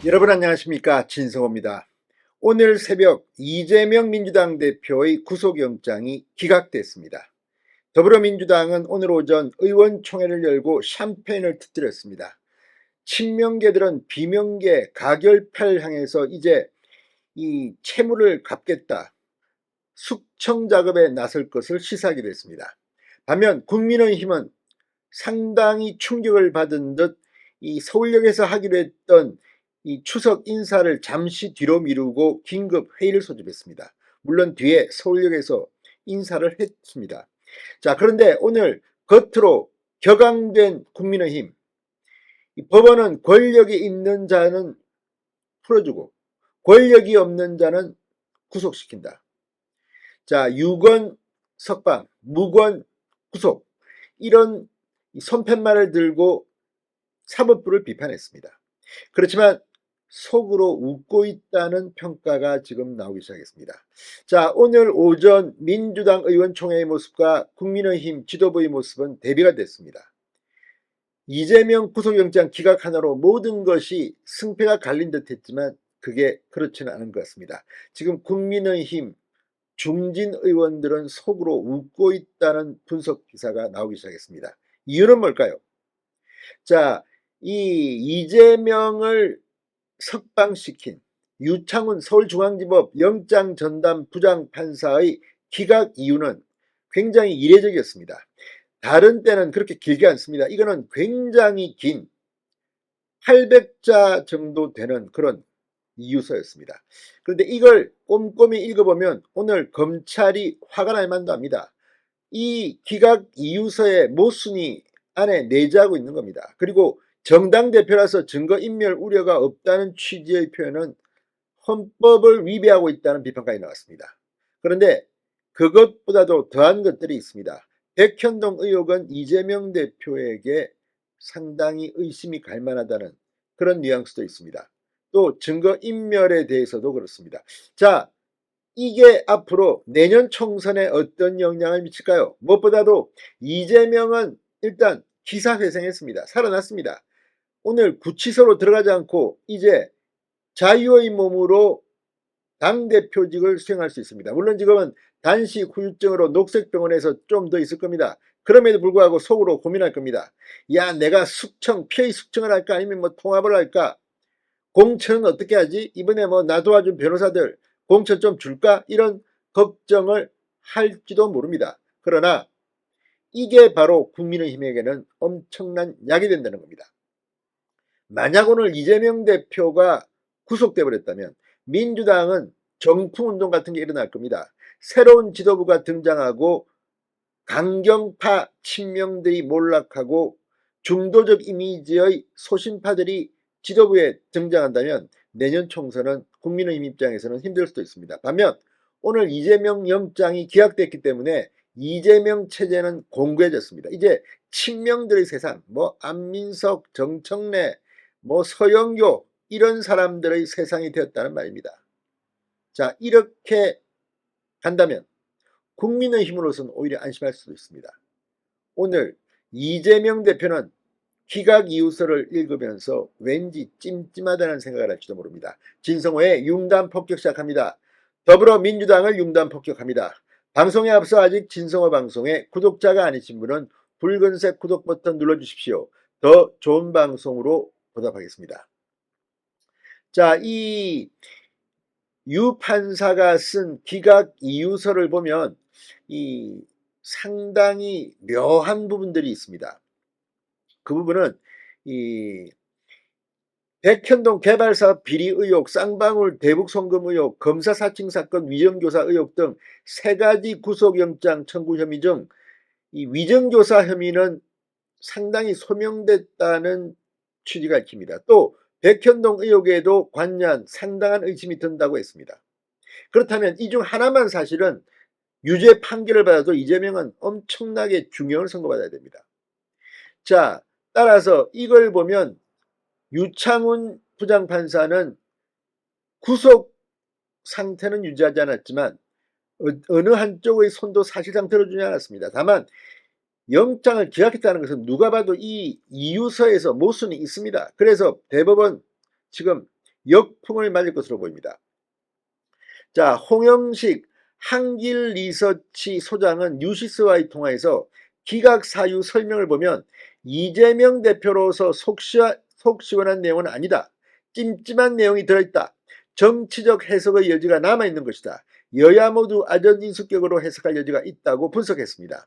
여러분 안녕하십니까, 진성호입니다. 오늘 새벽 이재명 민주당 대표의 구속영장이 기각됐습니다. 더불어민주당은 오늘 오전 의원총회를 열고 샴페인을 터뜨렸습니다. 친명계들은 비명계 가결패를 향해서 이제 이 채무를 갚겠다, 숙청 작업에 나설 것을 시사하기도 했습니다. 반면 국민의힘은 상당히 충격을 받은 듯 이 서울역에서 하기로 했던 이 추석 인사를 잠시 뒤로 미루고 긴급 회의를 소집했습니다. 물론 뒤에 서울역에서 인사를 했습니다. 자, 그런데 오늘 겉으로 격앙된 국민의힘, 이 법원은 권력이 있는 자는 풀어주고 권력이 없는 자는 구속시킨다. 자, 유권 석방, 무권 구속, 이런 손팻말을 들고 사법부를 비판했습니다. 그렇지만 속으로 웃고 있다는 평가가 지금 나오기 시작했습니다. 자, 오늘 오전 민주당 의원총회의 모습과 국민의힘 지도부의 모습은 대비가 됐습니다. 이재명 구속영장 기각 하나로 모든 것이 승패가 갈린 듯 했지만 그게 그렇지는 않은 것 같습니다. 지금 국민의힘 중진 의원들은 속으로 웃고 있다는 분석 기사가 나오기 시작했습니다. 이유는 뭘까요? 자, 이 이재명을 석방시킨 유창훈 서울중앙지법 영장전담 부장판사의 기각 이유는 굉장히 이례적이었습니다. 다른 때는 그렇게 길게 않습니다. 이거는 굉장히 긴 800자 정도 되는 그런 이유서였습니다. 그런데 이걸 꼼꼼히 읽어보면 오늘 검찰이 화가 날 만도 합니다. 이 기각 이유서의 모순이 안에 내재하고 있는 겁니다. 그리고 정당 대표라서 증거인멸 우려가 없다는 취지의 표현은 헌법을 위배하고 있다는 비판까지 나왔습니다. 그런데 그것보다도 더한 것들이 있습니다. 백현동 의혹은 이재명 대표에게 상당히 의심이 갈 만하다는 그런 뉘앙스도 있습니다. 또 증거인멸에 대해서도 그렇습니다. 자, 이게 앞으로 내년 총선에 어떤 영향을 미칠까요? 무엇보다도 이재명은 일단 기사회생했습니다. 살아났습니다. 오늘 구치소로 들어가지 않고 이제 자유의 몸으로 당대표직을 수행할 수 있습니다. 물론 지금은 단식 후유증으로 녹색병원에서 좀 더 있을 겁니다. 그럼에도 불구하고 속으로 고민할 겁니다. 야, 내가 피해 숙청을 할까 아니면 뭐 통합을 할까? 공천은 어떻게 하지? 이번에 뭐 나 도와준 변호사들 공천 좀 줄까? 이런 걱정을 할지도 모릅니다. 그러나 이게 바로 국민의힘에게는 엄청난 약이 된다는 겁니다. 만약 오늘 이재명 대표가 구속돼 버렸다면 민주당은 정풍운동 같은 게 일어날 겁니다. 새로운 지도부가 등장하고 강경파 친명들이 몰락하고 중도적 이미지의 소신파들이 지도부에 등장한다면 내년 총선은 국민의힘 입장에서는 힘들 수도 있습니다. 반면 오늘 이재명 영장이 기각됐기 때문에 이재명 체제는 공고해졌습니다. 이제 친명들의 세상, 뭐 안민석, 정청래, 뭐 서영교, 이런 사람들의 세상이 되었다는 말입니다. 자, 이렇게 간다면 국민의힘으로서는 오히려 안심할 수도 있습니다. 오늘 이재명 대표는 기각 이유서를 읽으면서 왠지 찜찜하다는 생각을 할지도 모릅니다. 진성호의 융단 폭격 시작합니다. 더불어민주당을 융단 폭격합니다. 방송에 앞서 아직 진성호 방송에 구독자가 아니신 분은 붉은색 구독 버튼 눌러주십시오. 더 좋은 방송으로 보답하겠습니다. 자, 이 유 판사가 쓴 기각 이유서를 보면 이 상당히 묘한 부분들이 있습니다. 그 부분은 이 백현동 개발사업 비리 의혹, 쌍방울 대북 송금 의혹, 검사 사칭 사건 위정교사 의혹 등 세 가지 구속영장 청구 혐의 중 이 위정교사 혐의는 상당히 소명됐다는 취지가 읽힙니다. 또 백현동 의혹에도 관련 상당한 의심이 든다고 했습니다. 그렇다면 이 중 하나만 사실은 유죄 판결을 받아도 이재명은 엄청나게 중형을 선고받아야 됩니다. 자, 따라서 이걸 보면 유창훈 부장판사는 구속 상태는 유지하지 않았지만 어느 한쪽의 손도 사실상 들어주지 않았습니다. 다만 영장을 기각했다는 것은 누가 봐도 이 이유서에서 모순이 있습니다. 그래서 대법원 지금 역풍을 맞을 것으로 보입니다. 자, 홍영식 한길리서치 소장은 뉴시스와의 통화에서 기각 사유 설명을 보면 이재명 대표로서 속 시원한 내용은 아니다. 찜찜한 내용이 들어있다. 정치적 해석의 여지가 남아있는 것이다. 여야 모두 아전인수격으로 해석할 여지가 있다고 분석했습니다.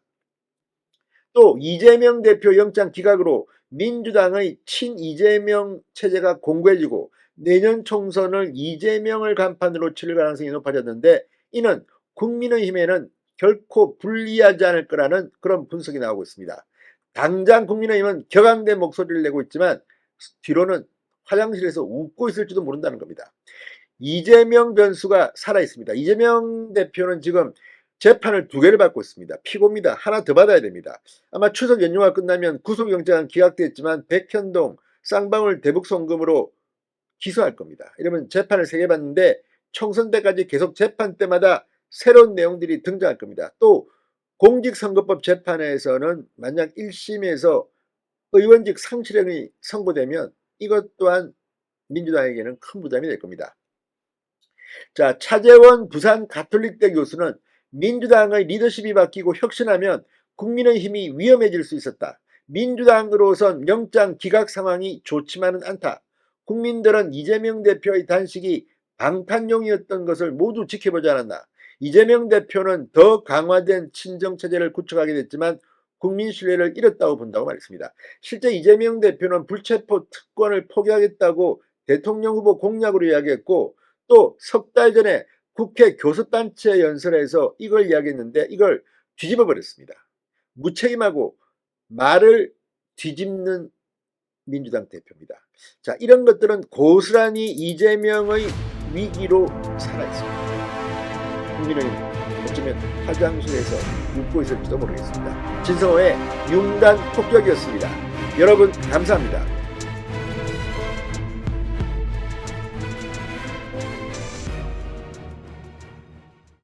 또 이재명 대표 영장 기각으로 민주당의 친이재명 체제가 공고해지고 내년 총선을 이재명을 간판으로 치를 가능성이 높아졌는데 이는 국민의힘에는 결코 불리하지 않을 거라는 그런 분석이 나오고 있습니다. 당장 국민의힘은 격앙된 목소리를 내고 있지만 뒤로는 화장실에서 웃고 있을지도 모른다는 겁니다. 이재명 변수가 살아있습니다. 이재명 대표는 지금 재판을 2개를 받고 있습니다. 피고입니다. 하나 더 받아야 됩니다. 아마 추석 연휴가 끝나면 구속영장은 기각됐지만 백현동 쌍방울 대북송금으로 기소할 겁니다. 이러면 재판을 3개 받는데 총선 때까지 계속 재판 때마다 새로운 내용들이 등장할 겁니다. 또 공직선거법 재판에서는 만약 1심에서 의원직 상실형이 선고되면 이것 또한 민주당에게는 큰 부담이 될 겁니다. 자, 차재원 부산 가톨릭대 교수는 민주당의 리더십이 바뀌고 혁신하면 국민의힘이 위험해질 수 있었다. 민주당으로선 영장 기각 상황이 좋지만은 않다. 국민들은 이재명 대표의 단식이 방탄용이었던 것을 모두 지켜보지 않았나. 이재명 대표는 더 강화된 친정체제를 구축하게 됐지만 국민 신뢰를 잃었다고 본다고 말했습니다. 실제 이재명 대표는 불체포 특권을 포기하겠다고 대통령 후보 공약으로 이야기했고 또 석 달 전에 국회 교섭단체 연설에서 이걸 이야기했는데 이걸 뒤집어 버렸습니다. 무책임하고 말을 뒤집는 민주당 대표입니다. 자, 이런 것들은 고스란히 이재명의 위기로 살아있습니다. 국민의힘 어쩌면 화장실에서 웃고 있을지도 모르겠습니다. 진성호의 융단 폭격이었습니다. 여러분 감사합니다.